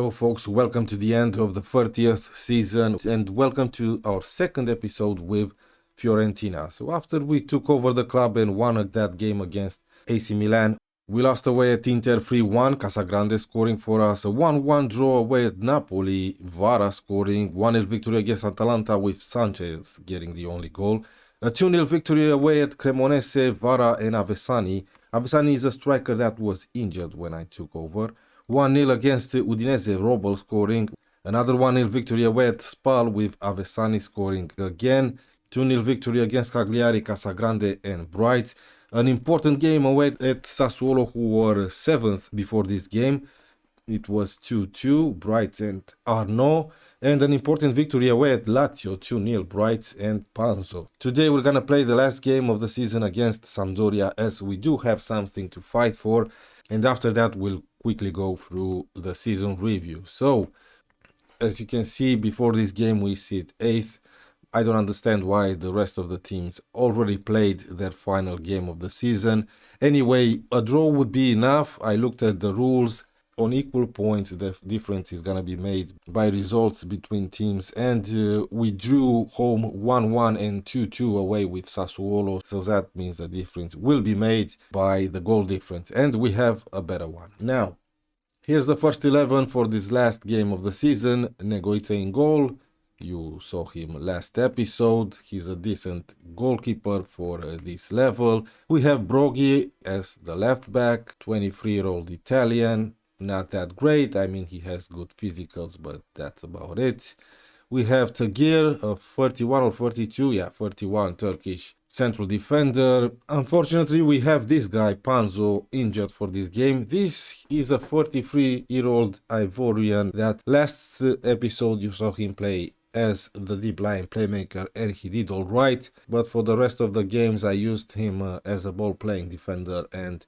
Hello folks, welcome to the end of the 30th season and welcome to our second episode with Fiorentina. So after we took over the club and won that game against AC Milan, we lost away at Inter 3-1, Casagrande scoring for us, a 1-1 draw away at Napoli, Vara scoring, 1-0 victory against Atalanta with Sanchez getting the only goal, a 2-0 victory away at Cremonese, Vara and Avesani. Avesani is a striker that was injured when I took over. 1-0 against Udinese, Robel scoring. Another 1-0 victory away at Spal with Avesani scoring again. 2-0 victory against Cagliari, Casagrande and Bright. An important game away at Sassuolo, who were 7th before this game. It was 2-2, Bright and Arnaud. And an important victory away at Lazio, 2-0, Bright and Panzo. Today we're gonna play the last game of the season against Sampdoria, as we do have something to fight for. And after that we'll quickly go through the season review. So, as you can see, before this game we sit 8th. I don't understand why the rest of the teams already played their final game of the season. Anyway, a draw would be enough. I looked at the rules. On equal points, the difference is going to be made by results between teams. And we drew home 1-1 and 2-2 away with Sassuolo. So that means the difference will be made by the goal difference. And we have a better one. Now, here's the first 11 for this last game of the season. Negoite in goal. You saw him last episode. He's a decent goalkeeper for this level. We have Broghi as the left back, 23-year-old Italian. Not that great. I mean, he has good physicals, but that's about it. We have Tagir, a 31 or 42, yeah, 31 Turkish central defender. Unfortunately, we have this guy, Panzo, injured for this game. This is a 43-year-old Ivorian that last episode you saw him play as the deep line playmaker and he did all right. But for the rest of the games, I used him as a ball-playing defender and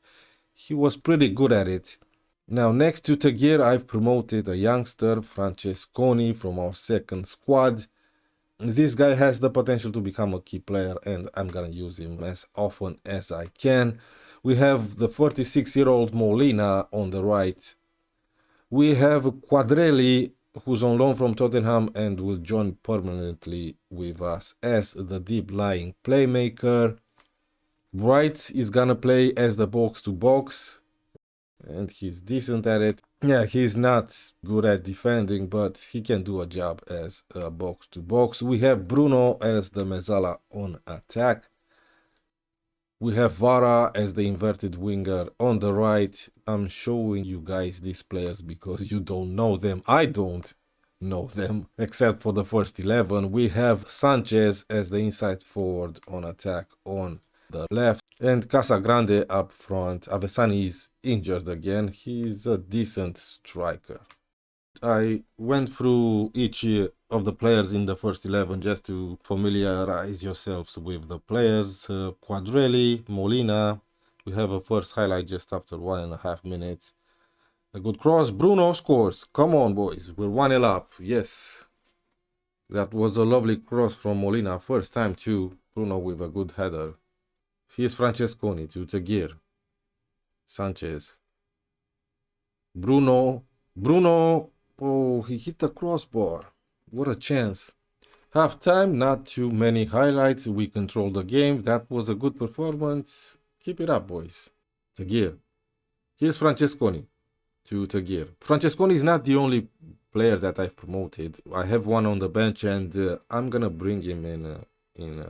he was pretty good at it. Now, next to Tagir, I've promoted a youngster, Francesconi, from our second squad. This guy has the potential to become a key player, and I'm gonna use him as often as I can. We have the 46-year-old Molina on the right. We have Quadrelli, who's on loan from Tottenham and will join permanently with us as the deep-lying playmaker. Bright is gonna play as the box-to-box. And he's decent at it. Yeah, he's not good at defending, but he can do a job as a box-to-box. We have Bruno as the mezzala on attack. We have Vara as the inverted winger on the right. I'm showing you guys these players because you don't know them. I don't know them, except for the first 11. We have Sanchez as the inside forward on attack on the left. And Casagrande up front. Avesani is injured again. He's a decent striker. I went through each of the players in the first 11 just to familiarize yourselves with the players. Quadrelli, Molina. We have a first highlight just after 1.5 minutes. A good cross. Bruno scores. Come on, boys. We're 1-0 up. Yes. That was a lovely cross from Molina. First time too. Bruno with a good header. Here's Francesconi to Tagir. Sanchez. Bruno. Oh, he hit the crossbar. What a chance. Half time, not too many highlights. We controlled the game. That was a good performance. Keep it up, boys. Tagir. Here's Francesconi to Tagir. Francesconi is not the only player that I've promoted. I have one on the bench and I'm going to bring him in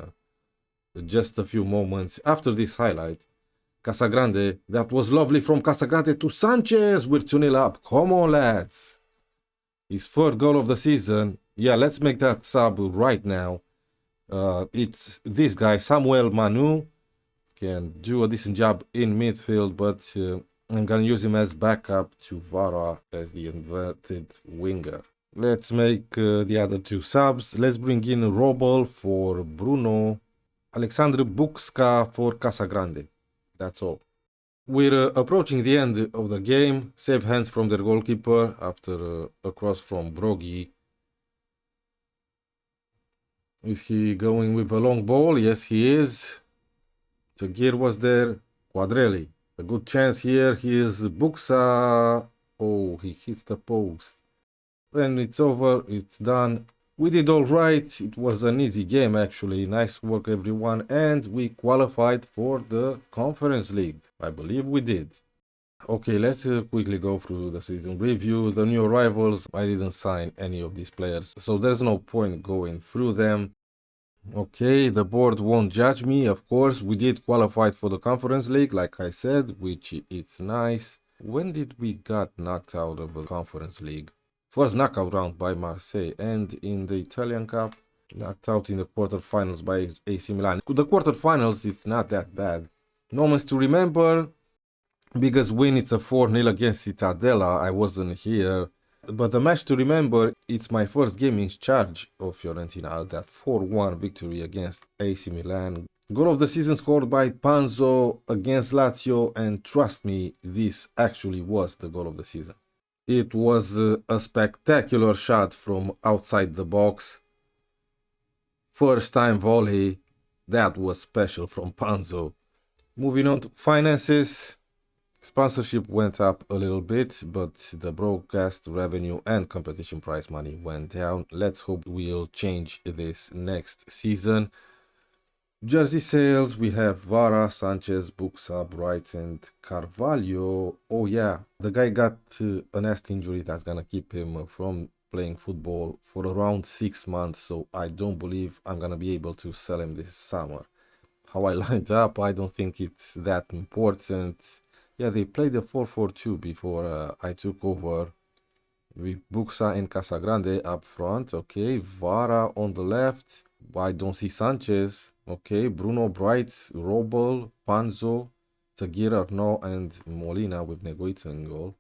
just a few moments after this highlight. Casagrande, that was lovely from Casagrande to Sanchez. We're 2-0 up. Come on, lads. His third goal of the season. Yeah, let's make that sub right now. It's this guy, Samuel Manu. Can do a decent job in midfield, but I'm gonna use him as backup to Vara as the inverted winger. Let's make the other two subs. Let's bring in Robel for Bruno. Alexandru Buxca for Casagrande. That's all. We're approaching the end of the game. Save hands from their goalkeeper after a cross from Broghi. Is he going with a long ball? Yes, he is. Tagir was there. Quadrelli. A good chance here. Here's Buxa. Oh, he hits the post. And it's over, it's done. We did all right. It was an easy game actually. Nice work everyone, and we qualified for the Conference League. I believe we did. Okay, let's quickly go through the season review. The new arrivals, I didn't sign any of these players, so there's no point going through them. Okay, the board won't judge me, of course. We did qualify for the Conference League, like I said, which is nice. When did we got knocked out of the Conference League? First knockout round by Marseille, and in the Italian Cup, knocked out in the quarterfinals by AC Milan. The quarterfinals is not that bad. Moments to remember. Biggest win, it's a 4-0 against Cittadella. I wasn't here. But the match to remember, it's my first game in charge of Fiorentina. That 4-1 victory against AC Milan. Goal of the season scored by Panzo against Lazio, and trust me, this actually was the goal of the season. It was a spectacular shot from outside the box. First time volley, that was special from Panzo. Moving on to finances. Sponsorship went up a little bit, but the broadcast revenue and competition prize money went down. Let's hope we'll change this next season. Jersey sales, we have Vara, Sanchez, Buxa, Bright, and Carvalho. Oh yeah, the guy got a nasty injury that's gonna keep him from playing football for around 6 months, so I don't believe I'm gonna be able to sell him this summer. How I lined up, I don't think it's that important. Yeah, they played the 4-4-2 before I took over. With Buxa and Casagrande up front. Okay, Vara on the left. I don't see Sanchez. Okay, Bruno, Bright, Robel, Panzo, Tagir, Arnaud, and Molina with Negoita in goal.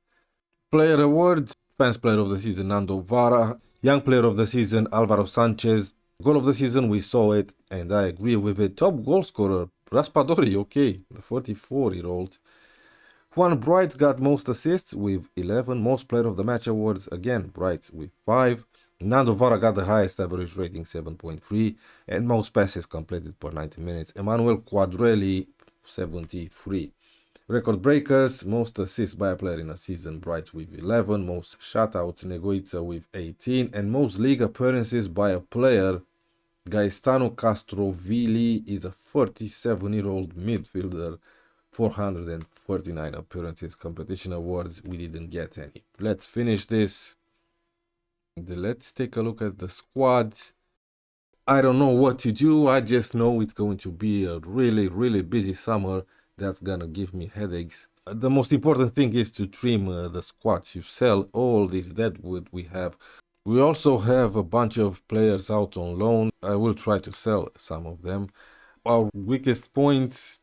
Player awards. Fans player of the season, Nando Vara. Young player of the season, Alvaro Sanchez. Goal of the season, we saw it, and I agree with it. Top goal scorer, Raspadori, okay, the 44-year-old. Juan Bright got most assists with 11. Most player of the match awards, again, Bright with 5. Nando Vara got the highest average rating, 7.3. And most passes completed per 90 minutes. Emmanuel Quadrelli, 73. Record breakers, most assists by a player in a season, Bright with 11. Most shutouts, Negoita with 18. And most league appearances by a player, Gaetano Castrovilli is a 37-year-old midfielder. 449 appearances. Competition awards, we didn't get any. Let's finish this. Let's take a look at the squad. I don't know what to do. I just know it's going to be a really busy summer. That's gonna give me headaches. The most important thing is to trim the squad, to sell all this deadwood we have. We also have a bunch of players out on loan. I will try to sell some of them. Our weakest points,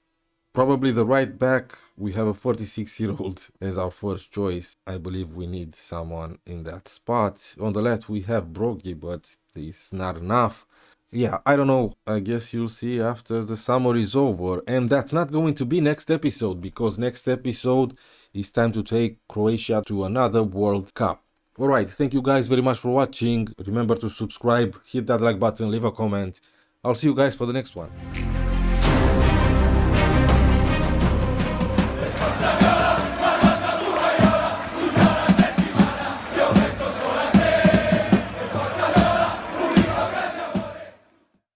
probably the right back. We have a 46-year-old as our first choice. I believe we need someone in that spot. On the left we have Broggi, but it's not enough. Yeah, I don't know. I guess you'll see after the summer is over. And that's not going to be next episode, because next episode is time to take Croatia to another World Cup. Alright, thank you guys very much for watching. Remember to subscribe, hit that like button, leave a comment. I'll see you guys for the next one.